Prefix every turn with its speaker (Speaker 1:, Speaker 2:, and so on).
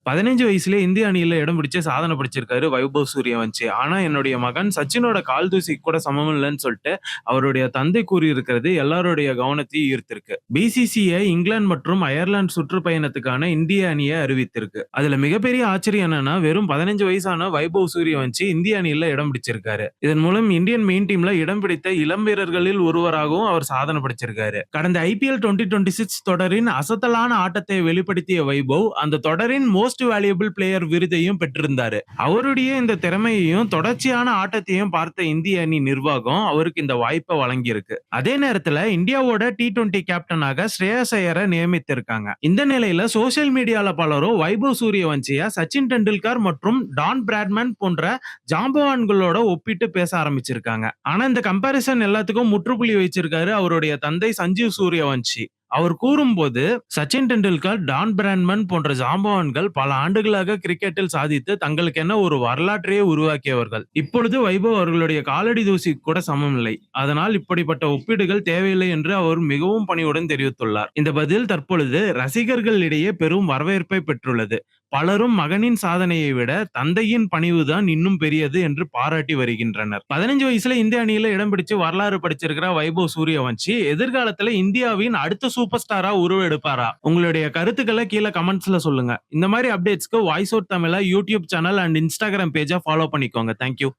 Speaker 1: 15 வயசுலயே இந்திய அணியில இடம் பிடிச்சு சாதனை படைச்சிருக்காரு வைபவ் சூரியவன்சி. ஆனா என்னுடைய மகன் சச்சினோட கால் தூசிக்கு கூட சமம் இல்லன்னு சொல்லிட்டு அவருடைய தந்தை கூறியிருக்கிறது எல்லாருடைய கவனத்தையும் ஈர்த்திருக்கு. பிசிசிஐ இங்கிலாந்து மற்றும் அயர்லாந்து சுற்றுப்பயணத்துக்கான இந்திய அணியை அறிவித்திருக்கு. அதுல மிகப்பெரிய ஆச்சரியம் என்னன்னா வெறும் 15 வயசான வைபவ் சூரியவன்சி இந்திய அணியில இடம் பிடிச்சிருக்காரு. இதன் மூலம் இந்தியன் மெயின் டீம்ல இடம் பிடித்த இளம் வீரர்களில் ஒருவராகவும் அவர் சாதனை படைச்சிருக்காரு. கடந்த ஐபிஎல் 2026 தொடரின் அசத்தலான ஆட்டத்தை வெளிப்படுத்திய வைபவ் அந்த தொடரின் மோஸ்ட் வேல்யூபிள் பிளேயர் விருதையும் பெற்றிருந்தாரு. அவருடைய இந்த திறமையையும் தொடர்ச்சியான ஆட்டத்தையும் பார்த்த இந்திய அணி நிர்வாகம் அவருக்கு இந்த வாய்ப்பை வழங்கியிருக்கு. அதே நேரத்துல இந்தியாவோட T20 கேப்டனாக ஸ்ரேயஸ் ஐயரை நியமித்திருக்காங்க. இந்த நிலையில சோசியல் மீடியால பலரும் வைபவ் சூரியவன்சியா சச்சின் டெண்டுல்கர் மற்றும் டான் பிராட்மேன் போன்ற ஜாம்பவான்களோட ஒப்பிட்டு பேச ஆரம்பிச்சிருக்காங்க. ஆனா இந்த கம்பாரிசன் எல்லாத்துக்கும் முற்றுப்புள்ளி வச்சிருக்காரு அவருடைய தந்தை சஞ்சீவ் சூரியவன்சி. அவர் கூறும்போது சச்சின் டெண்டுல்கர், டான் பிராட்மேன் போன்ற ஜாம்பவான்கள் பல ஆண்டுகளாக கிரிக்கெட்டில் சாதித்து தங்களுக்கு என்ன ஒரு வரலாற்றையே உருவாக்கியவர்கள். இப்பொழுது வைபவ் அவர்களுடைய காலடி தூசி கூட சமம் இல்லை. அதனால் இப்படிப்பட்ட ஒப்பீடுகள் தேவையில்லை என்று அவர் மிகவும் பணிவுடன் தெரிவித்துள்ளார். இந்த பதில் தற்பொழுது ரசிகர்களிடையே பெரும் வரவேற்பை பெற்றுள்ளது. பலரும் மகனின் சாதனையை விட தந்தையின் பணிவுதான் இன்னும் பெரியது என்று பாராட்டி வருகின்றனர். 15 வயசுல இந்திய அணியில இடம் பிடிச்சு வரலாறு படிச்சிருக்கிற வைபவ் சூரியவன்சி எதிர்காலத்துல இந்தியாவின் அடுத்த சூப்பர் ஸ்டாரா உருவெடுப்பாரா? உங்களுடைய கருத்துக்களை கீழே கமெண்ட்ஸ்ல சொல்லுங்க. இந்த மாதிரி அப்டேட்ஸ்க்கு voice out Tamizha YouTube channel and Instagram பேஜை ஃபாலோ பண்ணிக்கோங்க. தேங்க்யூ.